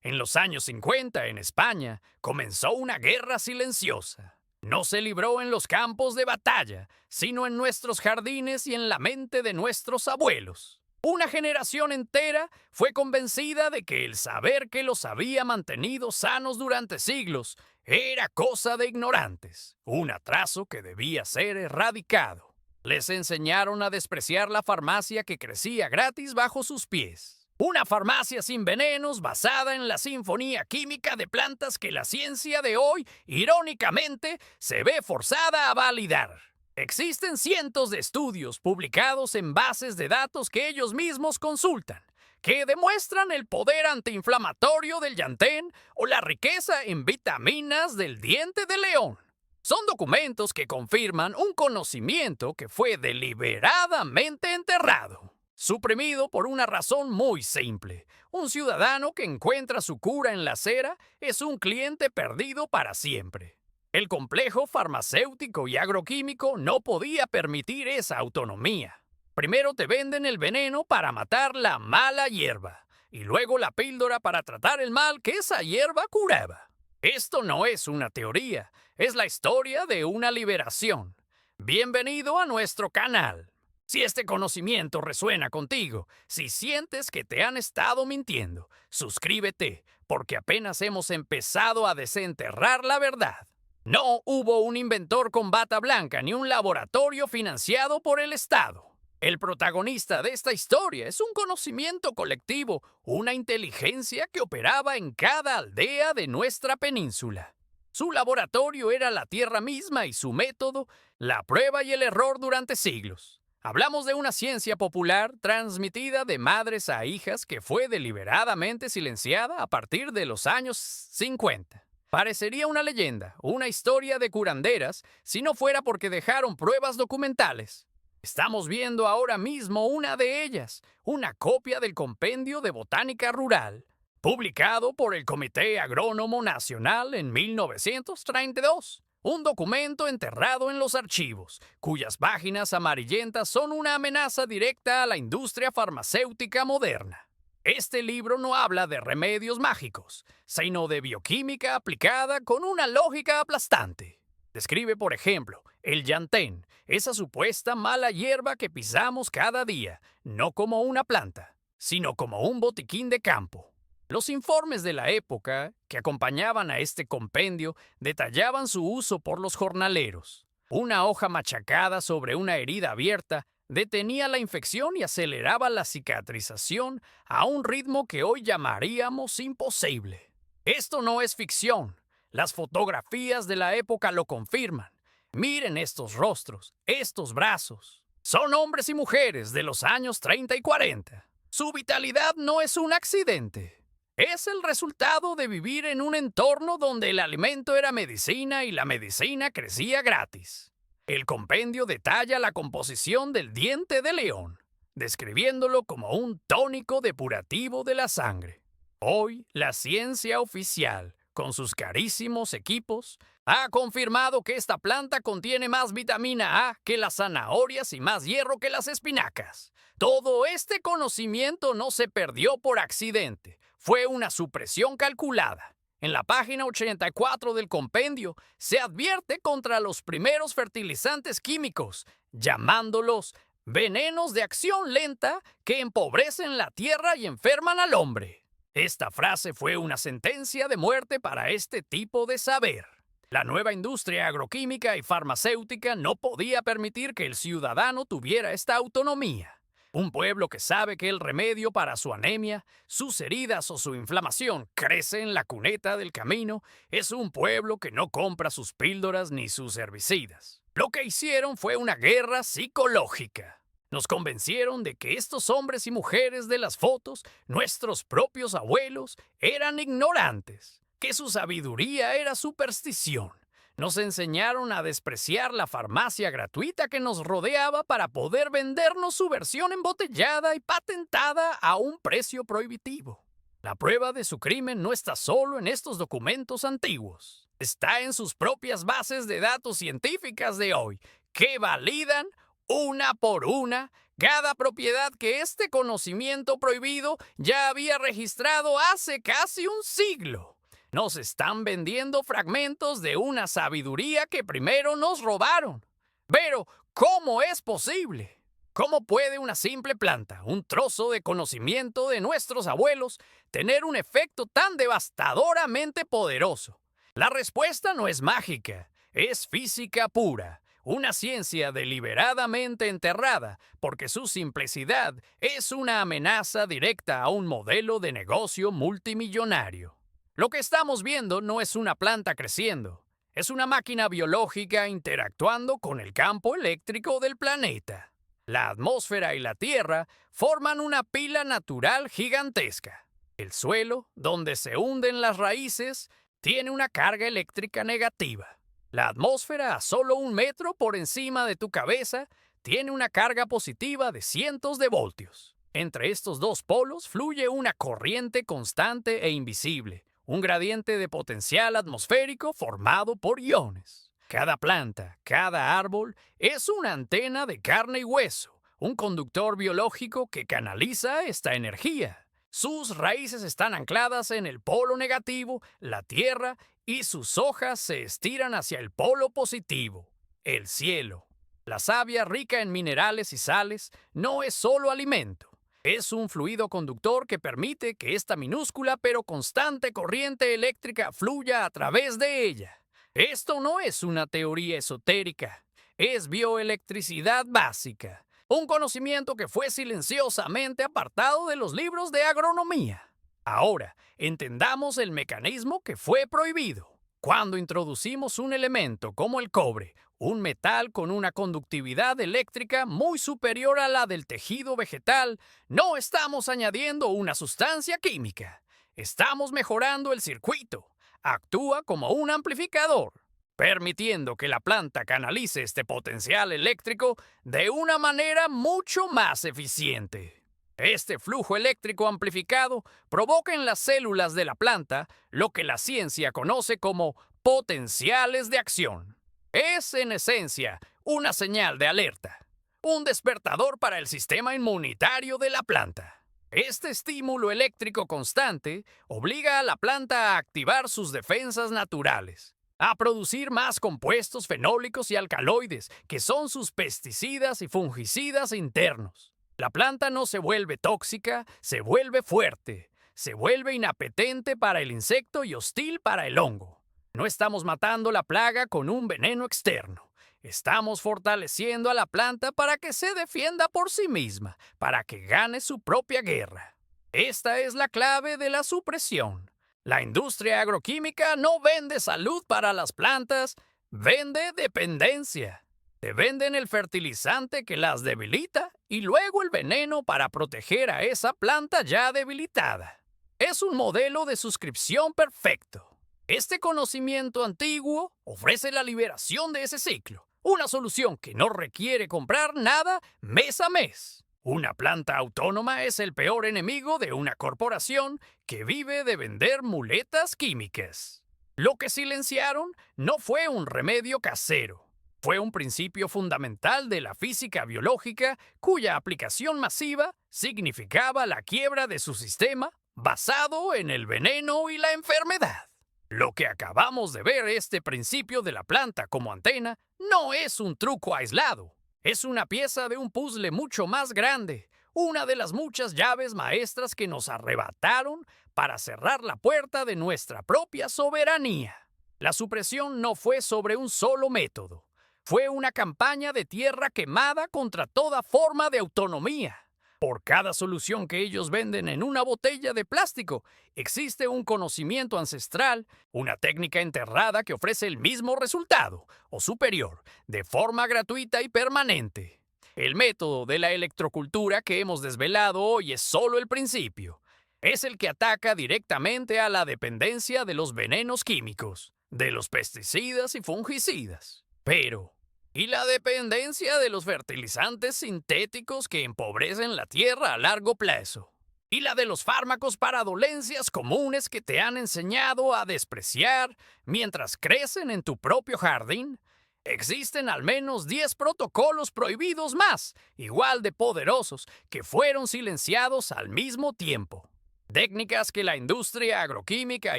En los años 50, en España, comenzó una guerra silenciosa. No se libró en los campos de batalla, sino en nuestros jardines y en la mente de nuestros abuelos. Una generación entera fue convencida de que el saber que los había mantenido sanos durante siglos era cosa de ignorantes, un atraso que debía ser erradicado. Les enseñaron a despreciar la farmacia que crecía gratis bajo sus pies. Una farmacia sin venenos basada en la sinfonía química de plantas que la ciencia de hoy, irónicamente, se ve forzada a validar. Existen cientos de estudios publicados en bases de datos que ellos mismos consultan, que demuestran el poder antiinflamatorio del llantén o la riqueza en vitaminas del diente de león. Son documentos que confirman un conocimiento que fue deliberadamente enterrado, suprimido por una razón muy simple. Un ciudadano que encuentra su cura en la acera es un cliente perdido para siempre. El complejo farmacéutico y agroquímico no podía permitir esa autonomía. Primero te venden el veneno para matar la mala hierba, y luego la píldora para tratar el mal que esa hierba curaba. Esto no es una teoría, es la historia de una liberación. Bienvenido a nuestro canal. Si este conocimiento resuena contigo, si sientes que te han estado mintiendo, suscríbete, porque apenas hemos empezado a desenterrar la verdad. No hubo un inventor con bata blanca ni un laboratorio financiado por el Estado. El protagonista de esta historia es un conocimiento colectivo, una inteligencia que operaba en cada aldea de nuestra península. Su laboratorio era la tierra misma y su método, la prueba y el error durante siglos. Hablamos de una ciencia popular transmitida de madres a hijas que fue deliberadamente silenciada a partir de los años 50. Parecería una leyenda, una historia de curanderas, si no fuera porque dejaron pruebas documentales. Estamos viendo ahora mismo una de ellas, una copia del Compendio de Botánica Rural, publicado por el Comité Agrónomo Nacional en 1932. Un documento enterrado en los archivos, cuyas páginas amarillentas son una amenaza directa a la industria farmacéutica moderna. Este libro no habla de remedios mágicos, sino de bioquímica aplicada con una lógica aplastante. Describe, por ejemplo, el llantén, esa supuesta mala hierba que pisamos cada día, no como una planta, sino como un botiquín de campo. Los informes de la época que acompañaban a este compendio detallaban su uso por los jornaleros. Una hoja machacada sobre una herida abierta detenía la infección y aceleraba la cicatrización a un ritmo que hoy llamaríamos imposible. Esto no es ficción. Las fotografías de la época lo confirman. Miren estos rostros, estos brazos. Son hombres y mujeres de los años 30 y 40. Su vitalidad no es un accidente. Es el resultado de vivir en un entorno donde el alimento era medicina y la medicina crecía gratis. El compendio detalla la composición del diente de león, describiéndolo como un tónico depurativo de la sangre. Hoy, la ciencia oficial, con sus carísimos equipos, ha confirmado que esta planta contiene más vitamina A que las zanahorias y más hierro que las espinacas. Todo este conocimiento no se perdió por accidente. Fue una supresión calculada. En la página 84 del compendio se advierte contra los primeros fertilizantes químicos, llamándolos venenos de acción lenta que empobrecen la tierra y enferman al hombre. Esta frase fue una sentencia de muerte para este tipo de saber. La nueva industria agroquímica y farmacéutica no podía permitir que el ciudadano tuviera esta autonomía. Un pueblo que sabe que el remedio para su anemia, sus heridas o su inflamación crece en la cuneta del camino, es un pueblo que no compra sus píldoras ni sus herbicidas. Lo que hicieron fue una guerra psicológica. Nos convencieron de que estos hombres y mujeres de las fotos, nuestros propios abuelos, eran ignorantes, que su sabiduría era superstición. Nos enseñaron a despreciar la farmacia gratuita que nos rodeaba para poder vendernos su versión embotellada y patentada a un precio prohibitivo. La prueba de su crimen no está solo en estos documentos antiguos. Está en sus propias bases de datos científicas de hoy, que validan una por una cada propiedad que este conocimiento prohibido ya había registrado hace casi un siglo. Nos están vendiendo fragmentos de una sabiduría que primero nos robaron. Pero, ¿cómo es posible? ¿Cómo puede una simple planta, un trozo de conocimiento de nuestros abuelos, tener un efecto tan devastadoramente poderoso? La respuesta no es mágica, es física pura, una ciencia deliberadamente enterrada porque su simplicidad es una amenaza directa a un modelo de negocio multimillonario. Lo que estamos viendo no es una planta creciendo, es una máquina biológica interactuando con el campo eléctrico del planeta. La atmósfera y la Tierra forman una pila natural gigantesca. El suelo, donde se hunden las raíces, tiene una carga eléctrica negativa. La atmósfera, a solo 1 metro por encima de tu cabeza, tiene una carga positiva de cientos de voltios. Entre estos dos polos fluye una corriente constante e invisible, un gradiente de potencial atmosférico formado por iones. Cada planta, cada árbol, es una antena de carne y hueso, un conductor biológico que canaliza esta energía. Sus raíces están ancladas en el polo negativo, la tierra, y sus hojas se estiran hacia el polo positivo, el cielo. La savia rica en minerales y sales no es solo alimento. Es un fluido conductor que permite que esta minúscula pero constante corriente eléctrica fluya a través de ella. Esto no es una teoría esotérica, es bioelectricidad básica, un conocimiento que fue silenciosamente apartado de los libros de agronomía. Ahora, entendamos el mecanismo que fue prohibido. Cuando introducimos un elemento como el cobre, un metal con una conductividad eléctrica muy superior a la del tejido vegetal, no estamos añadiendo una sustancia química. Estamos mejorando el circuito. Actúa como un amplificador, permitiendo que la planta canalice este potencial eléctrico de una manera mucho más eficiente. Este flujo eléctrico amplificado provoca en las células de la planta lo que la ciencia conoce como potenciales de acción. Es, en esencia, una señal de alerta, un despertador para el sistema inmunitario de la planta. Este estímulo eléctrico constante obliga a la planta a activar sus defensas naturales, a producir más compuestos fenólicos y alcaloides, que son sus pesticidas y fungicidas internos. La planta no se vuelve tóxica, se vuelve fuerte, se vuelve inapetente para el insecto y hostil para el hongo. No estamos matando la plaga con un veneno externo. Estamos fortaleciendo a la planta para que se defienda por sí misma, para que gane su propia guerra. Esta es la clave de la supresión. La industria agroquímica no vende salud para las plantas, vende dependencia. Te venden el fertilizante que las debilita y luego el veneno para proteger a esa planta ya debilitada. Es un modelo de suscripción perfecto. Este conocimiento antiguo ofrece la liberación de ese ciclo. Una solución que no requiere comprar nada mes a mes. Una planta autónoma es el peor enemigo de una corporación que vive de vender muletas químicas. Lo que silenciaron no fue un remedio casero. Fue un principio fundamental de la física biológica cuya aplicación masiva significaba la quiebra de su sistema basado en el veneno y la enfermedad. Lo que acabamos de ver, este principio de la planta como antena, no es un truco aislado. Es una pieza de un puzzle mucho más grande, una de las muchas llaves maestras que nos arrebataron para cerrar la puerta de nuestra propia soberanía. La supresión no fue sobre un solo método. Fue una campaña de tierra quemada contra toda forma de autonomía. Por cada solución que ellos venden en una botella de plástico, existe un conocimiento ancestral, una técnica enterrada que ofrece el mismo resultado, o superior, de forma gratuita y permanente. El método de la electrocultura que hemos desvelado hoy es solo el principio. Es el que ataca directamente a la dependencia de los venenos químicos, de los pesticidas y fungicidas. Pero ¿y la dependencia de los fertilizantes sintéticos que empobrecen la tierra a largo plazo? ¿Y la de los fármacos para dolencias comunes que te han enseñado a despreciar mientras crecen en tu propio jardín? Existen al menos 10 protocolos prohibidos más, igual de poderosos, que fueron silenciados al mismo tiempo. Técnicas que la industria agroquímica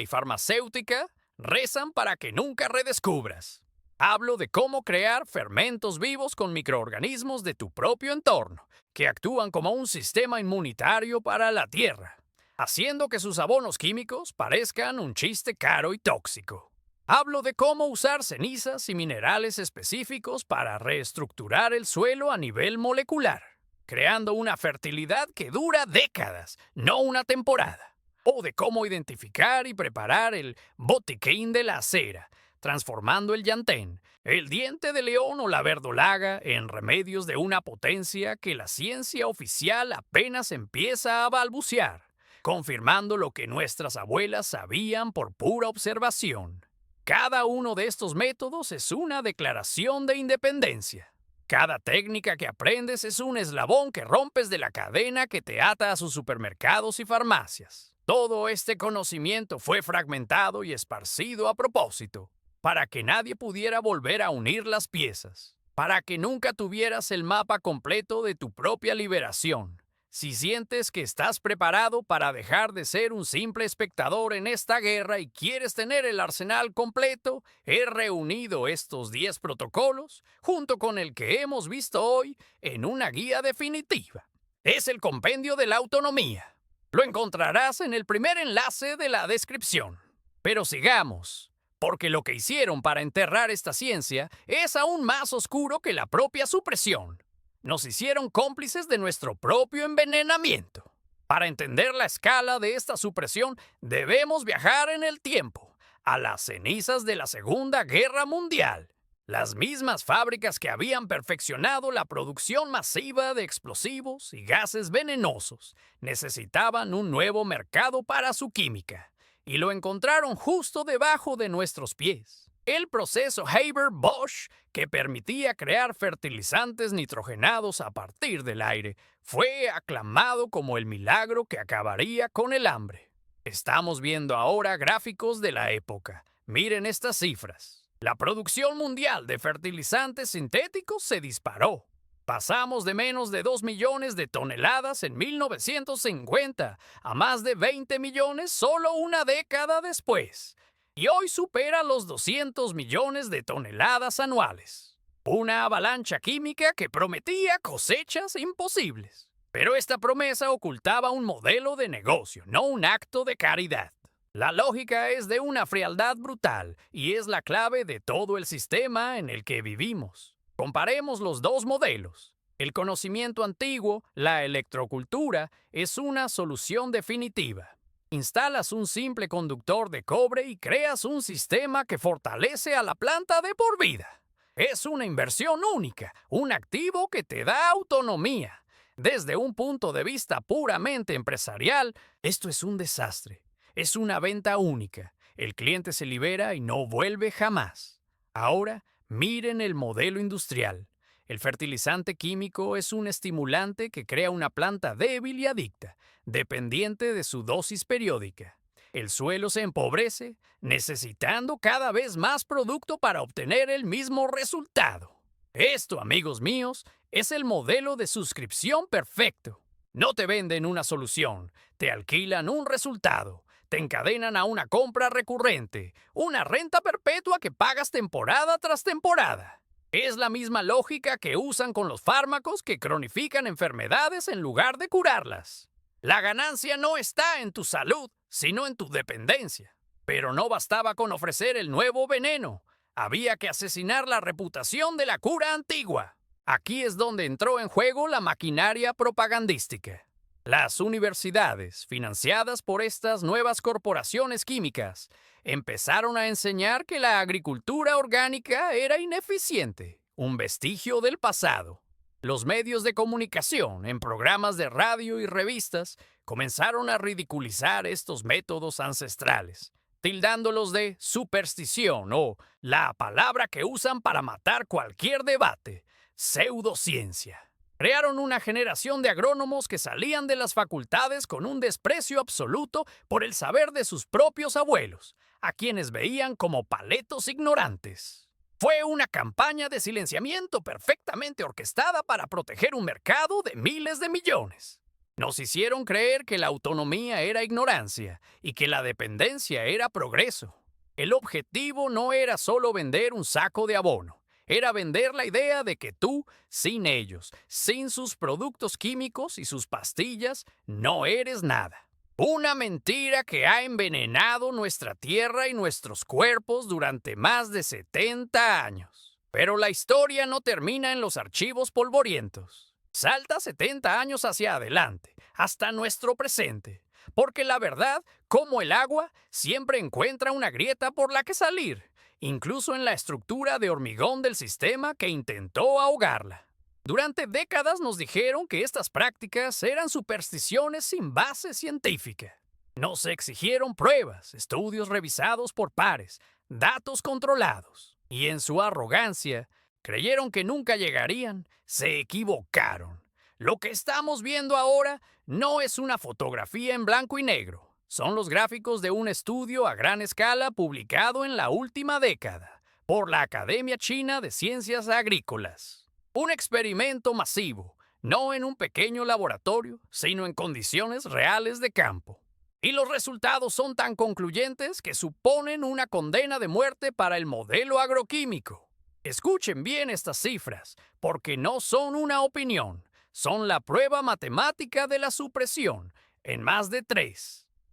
y farmacéutica rezan para que nunca redescubras. Hablo de cómo crear fermentos vivos con microorganismos de tu propio entorno, que actúan como un sistema inmunitario para la tierra, haciendo que sus abonos químicos parezcan un chiste caro y tóxico. Hablo de cómo usar cenizas y minerales específicos para reestructurar el suelo a nivel molecular, creando una fertilidad que dura décadas, no una temporada. O de cómo identificar y preparar el botiquín de la cera, transformando el llantén, el diente de león o la verdolaga en remedios de una potencia que la ciencia oficial apenas empieza a balbucear, confirmando lo que nuestras abuelas sabían por pura observación. Cada uno de estos métodos es una declaración de independencia. Cada técnica que aprendes es un eslabón que rompes de la cadena que te ata a sus supermercados y farmacias. Todo este conocimiento fue fragmentado y esparcido a propósito, para que nadie pudiera volver a unir las piezas, para que nunca tuvieras el mapa completo de tu propia liberación. Si sientes que estás preparado para dejar de ser un simple espectador en esta guerra y quieres tener el arsenal completo, he reunido estos 10 protocolos, junto con el que hemos visto hoy, en una guía definitiva. Es el Compendio de la Autonomía. Lo encontrarás en el primer enlace de la descripción. Pero sigamos, porque lo que hicieron para enterrar esta ciencia es aún más oscuro que la propia supresión. Nos hicieron cómplices de nuestro propio envenenamiento. Para entender la escala de esta supresión, debemos viajar en el tiempo, a las cenizas de la Segunda Guerra Mundial. Las mismas fábricas que habían perfeccionado la producción masiva de explosivos y gases venenosos necesitaban un nuevo mercado para su química, y lo encontraron justo debajo de nuestros pies. El proceso Haber-Bosch, que permitía crear fertilizantes nitrogenados a partir del aire, fue aclamado como el milagro que acabaría con el hambre. Estamos viendo ahora gráficos de la época. Miren estas cifras. La producción mundial de fertilizantes sintéticos se disparó. Pasamos de menos de 2 millones de toneladas en 1950 a más de 20 millones solo una década después. Y hoy supera los 200 millones de toneladas anuales. Una avalancha química que prometía cosechas imposibles. Pero esta promesa ocultaba un modelo de negocio, no un acto de caridad. La lógica es de una frialdad brutal y es la clave de todo el sistema en el que vivimos. Comparemos los dos modelos. El conocimiento antiguo, la electrocultura, es una solución definitiva. Instalas un simple conductor de cobre y creas un sistema que fortalece a la planta de por vida. Es una inversión única, un activo que te da autonomía. Desde un punto de vista puramente empresarial, esto es un desastre. Es una venta única. El cliente se libera y no vuelve jamás. Ahora, miren el modelo industrial. El fertilizante químico es un estimulante que crea una planta débil y adicta, dependiente de su dosis periódica. El suelo se empobrece, necesitando cada vez más producto para obtener el mismo resultado. Esto, amigos míos, es el modelo de suscripción perfecto. No te venden una solución, te alquilan un resultado, te encadenan a una compra recurrente, una renta perpetua que pagas temporada tras temporada. Es la misma lógica que usan con los fármacos que cronifican enfermedades en lugar de curarlas. La ganancia no está en tu salud, sino en tu dependencia. Pero no bastaba con ofrecer el nuevo veneno. Había que asesinar la reputación de la cura antigua. Aquí es donde entró en juego la maquinaria propagandística. Las universidades, financiadas por estas nuevas corporaciones químicas, empezaron a enseñar que la agricultura orgánica era ineficiente, un vestigio del pasado. Los medios de comunicación, en programas de radio y revistas, comenzaron a ridiculizar estos métodos ancestrales, tildándolos de superstición o la palabra que usan para matar cualquier debate, pseudociencia. Crearon una generación de agrónomos que salían de las facultades con un desprecio absoluto por el saber de sus propios abuelos, a quienes veían como paletos ignorantes. Fue una campaña de silenciamiento perfectamente orquestada para proteger un mercado de miles de millones. Nos hicieron creer que la autonomía era ignorancia y que la dependencia era progreso. El objetivo no era solo vender un saco de abono, era vender la idea de que tú, sin ellos, sin sus productos químicos y sus pastillas, no eres nada. Una mentira que ha envenenado nuestra tierra y nuestros cuerpos durante más de 70 años. Pero la historia no termina en los archivos polvorientos. Salta 70 años hacia adelante, hasta nuestro presente. Porque la verdad, como el agua, siempre encuentra una grieta por la que salir, incluso en la estructura de hormigón del sistema que intentó ahogarla. Durante décadas nos dijeron que estas prácticas eran supersticiones sin base científica. Nos exigieron pruebas, estudios revisados por pares, datos controlados. Y en su arrogancia, creyeron que nunca llegarían, se equivocaron. Lo que estamos viendo ahora no es una fotografía en blanco y negro. Son los gráficos de un estudio a gran escala publicado en la última década por la Academia China de Ciencias Agrícolas. Un experimento masivo, no en un pequeño laboratorio, sino en condiciones reales de campo. Y los resultados son tan concluyentes que suponen una condena de muerte para el modelo agroquímico. Escuchen bien estas cifras, porque no son una opinión, son la prueba matemática de la supresión, en más de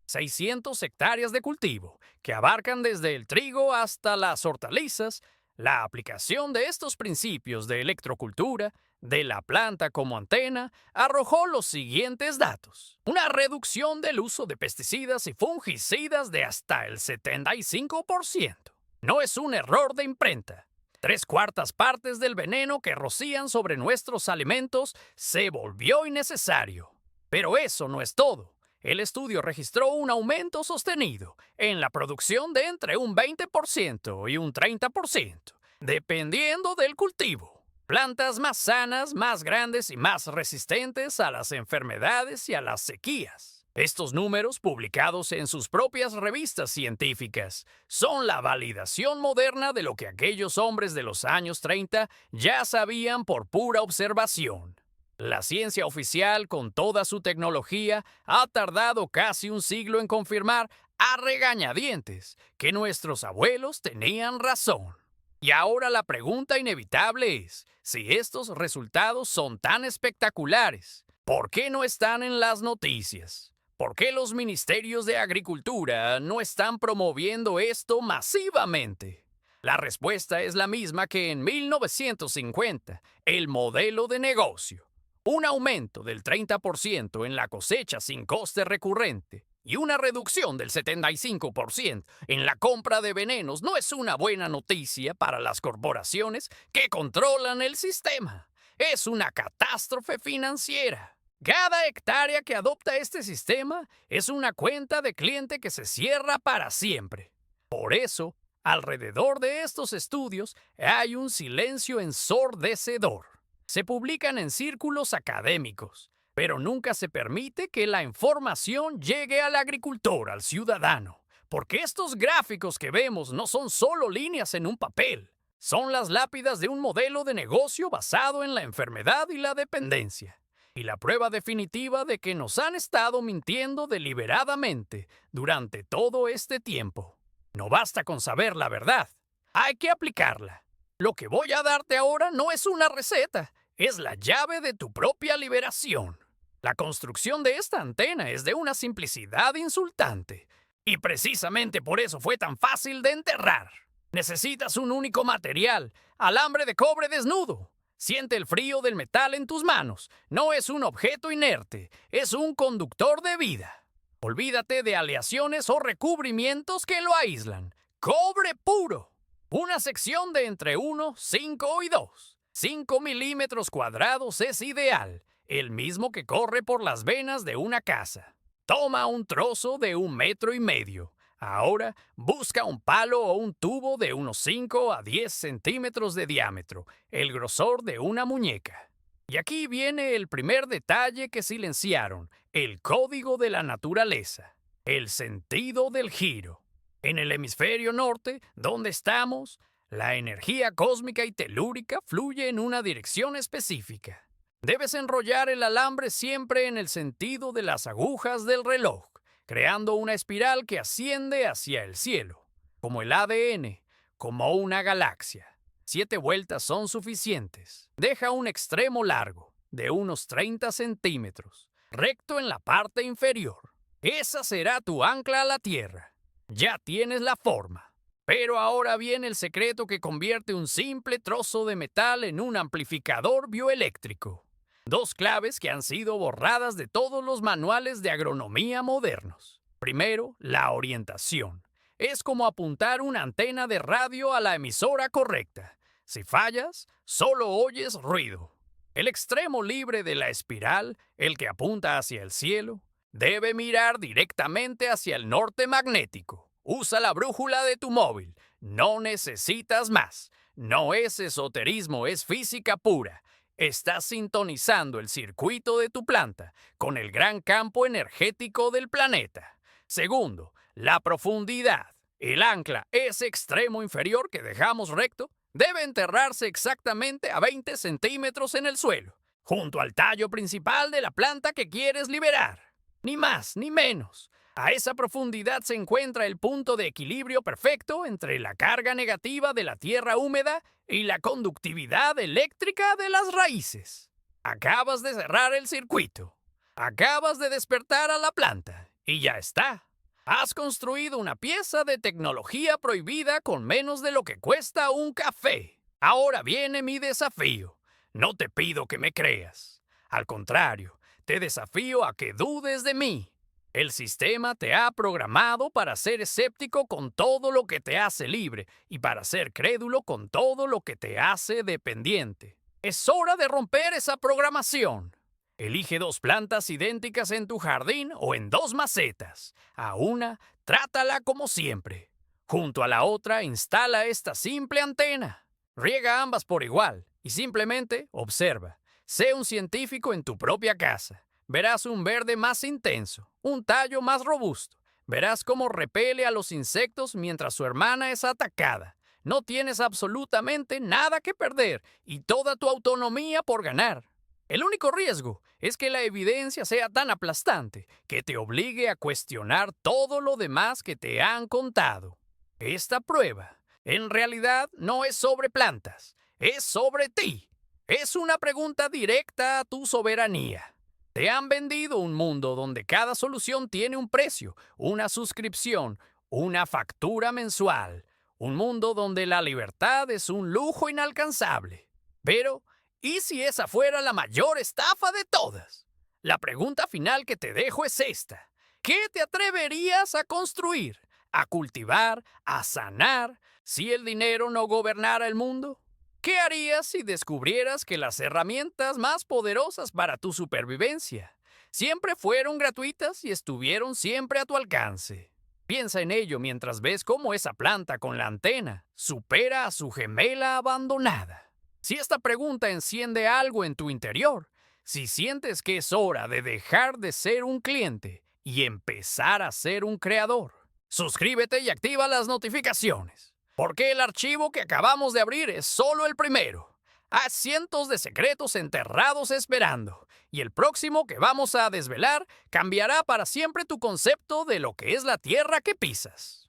600 hectáreas de cultivo, que abarcan desde el trigo hasta las hortalizas. La aplicación de estos principios de electrocultura, de la planta como antena, arrojó los siguientes datos. Una reducción del uso de pesticidas y fungicidas de hasta el 75%. No es un error de imprenta. 3/4 partes del veneno que rocían sobre nuestros alimentos se volvió innecesario. Pero eso no es todo. El estudio registró un aumento sostenido en la producción de entre un 20% y un 30%, dependiendo del cultivo. Plantas más sanas, más grandes y más resistentes a las enfermedades y a las sequías. Estos números, publicados en sus propias revistas científicas, son la validación moderna de lo que aquellos hombres de los años 30 ya sabían por pura observación. La ciencia oficial, con toda su tecnología, ha tardado casi un siglo en confirmar a regañadientes que nuestros abuelos tenían razón. Y ahora la pregunta inevitable es, si estos resultados son tan espectaculares, ¿por qué no están en las noticias? ¿Por qué los ministerios de Agricultura no están promoviendo esto masivamente? La respuesta es la misma que en 1950, el modelo de negocio. Un aumento del 30% en la cosecha sin coste recurrente y una reducción del 75% en la compra de venenos no es una buena noticia para las corporaciones que controlan el sistema. Es una catástrofe financiera. Cada hectárea que adopta este sistema es una cuenta de cliente que se cierra para siempre. Por eso, alrededor de estos estudios hay un silencio ensordecedor. Se publican en círculos académicos, pero nunca se permite que la información llegue al agricultor, al ciudadano, porque estos gráficos que vemos no son solo líneas en un papel, son las lápidas de un modelo de negocio basado en la enfermedad y la dependencia, y la prueba definitiva de que nos han estado mintiendo deliberadamente durante todo este tiempo. No basta con saber la verdad, hay que aplicarla. Lo que voy a darte ahora no es una receta, es la llave de tu propia liberación. La construcción de esta antena es de una simplicidad insultante. Y precisamente por eso fue tan fácil de enterrar. Necesitas un único material, alambre de cobre desnudo. Siente el frío del metal en tus manos. No es un objeto inerte, es un conductor de vida. Olvídate de aleaciones o recubrimientos que lo aíslan. ¡Cobre puro! Una sección de entre 1, 5 y 2. 5 milímetros cuadrados es ideal, el mismo que corre por las venas de una casa. Toma un trozo de 1,5 metros. Ahora busca un palo o un tubo de unos 5 a 10 centímetros de diámetro, el grosor de una muñeca. Y aquí viene el primer detalle que silenciaron, el código de la naturaleza, el sentido del giro. En el hemisferio norte, donde estamos, La energía cósmica y telúrica fluye en una dirección específica. Debes enrollar el alambre siempre en el sentido de las agujas del reloj, creando una espiral que asciende hacia el cielo, como el ADN, como una galaxia. 7 vueltas son suficientes. Deja un extremo largo, de unos 30 centímetros, recto en la parte inferior. Esa será tu ancla a la Tierra. Ya tienes la forma. Pero ahora viene el secreto que convierte un simple trozo de metal en un amplificador bioeléctrico. 2 claves que han sido borradas de todos los manuales de agronomía modernos. Primero, la orientación. Es como apuntar una antena de radio a la emisora correcta. Si fallas, solo oyes ruido. El extremo libre de la espiral, el que apunta hacia el cielo, debe mirar directamente hacia el norte magnético. Usa la brújula de tu móvil. No necesitas más. No es esoterismo, es física pura. Estás sintonizando el circuito de tu planta con el gran campo energético del planeta. Segundo, la profundidad. El ancla, ese extremo inferior que dejamos recto, debe enterrarse exactamente a 20 centímetros en el suelo, junto al tallo principal de la planta que quieres liberar. Ni más ni menos. A esa profundidad se encuentra el punto de equilibrio perfecto entre la carga negativa de la tierra húmeda y la conductividad eléctrica de las raíces. Acabas de cerrar el circuito. Acabas de despertar a la planta. Y ya está. Has construido una pieza de tecnología prohibida con menos de lo que cuesta un café. Ahora viene mi desafío. No te pido que me creas. Al contrario, te desafío a que dudes de mí. El sistema te ha programado para ser escéptico con todo lo que te hace libre y para ser crédulo con todo lo que te hace dependiente. Es hora de romper esa programación. Elige 2 plantas idénticas en tu jardín o en 2 macetas. A una, trátala como siempre. Junto a la otra, instala esta simple antena. Riega ambas por igual y simplemente observa. Sé un científico en tu propia casa. Verás un verde más intenso, un tallo más robusto. Verás cómo repele a los insectos mientras su hermana es atacada. No tienes absolutamente nada que perder y toda tu autonomía por ganar. El único riesgo es que la evidencia sea tan aplastante que te obligue a cuestionar todo lo demás que te han contado. Esta prueba, en realidad, no es sobre plantas, es sobre ti. Es una pregunta directa a tu soberanía. Te han vendido un mundo donde cada solución tiene un precio, una suscripción, una factura mensual. Un mundo donde la libertad es un lujo inalcanzable. Pero, ¿y si esa fuera la mayor estafa de todas? La pregunta final que te dejo es esta. ¿Qué te atreverías a construir, a cultivar, a sanar, si el dinero no gobernara el mundo? ¿Qué harías si descubrieras que las herramientas más poderosas para tu supervivencia siempre fueron gratuitas y estuvieron siempre a tu alcance? Piensa en ello mientras ves cómo esa planta con la antena supera a su gemela abandonada. Si esta pregunta enciende algo en tu interior, si sientes que es hora de dejar de ser un cliente y empezar a ser un creador, suscríbete y activa las notificaciones. Porque el archivo que acabamos de abrir es solo el primero. Hay cientos de secretos enterrados esperando, y el próximo que vamos a desvelar cambiará para siempre tu concepto de lo que es la tierra que pisas.